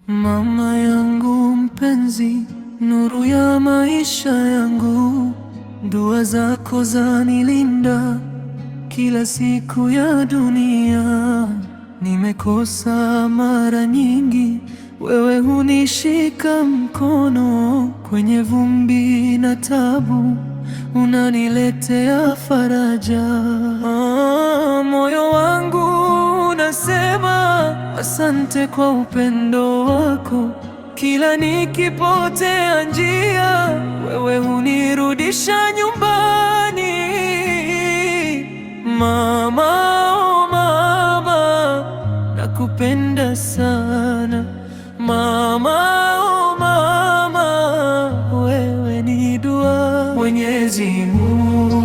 Mama yangu mpenzi, nuru ya maisha yangu, dua zako zanilinda kila siku ya dunia. Nimekosa mara nyingi, wewe hunishika mkono, kwenye vumbi na tabu unaniletea faraja. Moyo wangu unasema asante kwa upendo wako. Kila nikipotea njia, wewe hunirudisha nyumbani. Mama, oh mama, nakupenda sana. Mama, oh mama, wewe ni dua. Mwenyezi Mungu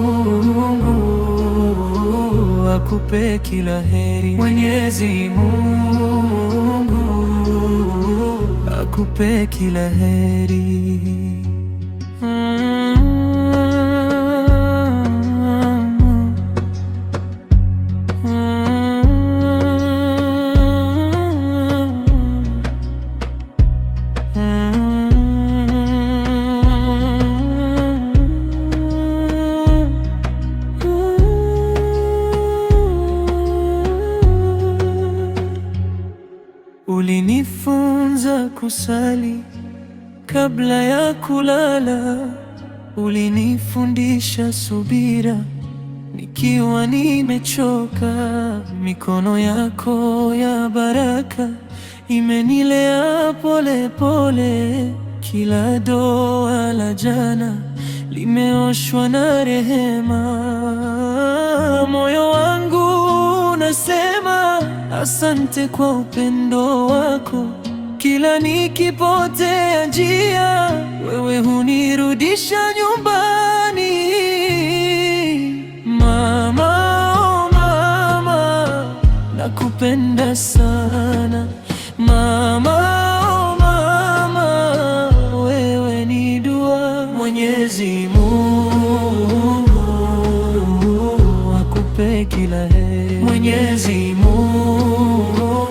akupe kila heri. Mwenyezi Mungu akupe kila heri. Ulinifunza kusali kabla ya kulala, ulinifundisha subira nikiwa nimechoka. Mikono yako ya baraka imenilea pole pole, kila doa la jana limeoshwa na rehema. Moyo wangu unasema asante kwa upendo wako. Kila nikipotea njia, wewe hunirudisha nyumbani. Mama, oh mama, nakupenda sana. Mama, oh mama, wewe ni dua. Mwenyezi Mungu akupe kila heri. Mwenyezi Mungu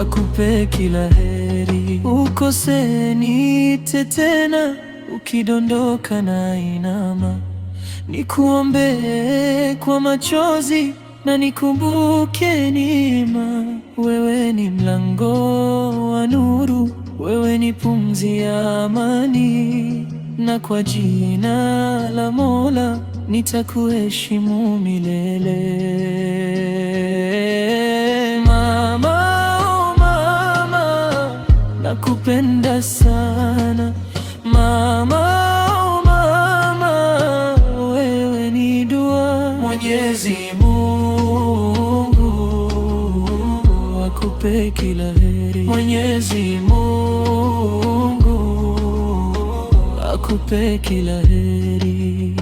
akupe kila heri. Ukose niite tena, ukidondoka na inama, nikuombe kwa machozi na nikumbuke neema. Wewe ni mlango wa nuru, wewe ni pumzi ya amani, na kwa jina la Mola nitakuheshimu milele. Mama, oh mama, nakupenda sana. Mama, oh mama, wewe ni dua. Mwenyezi Mungu akupe kila heri. Mwenyezi Mungu akupe kila heri.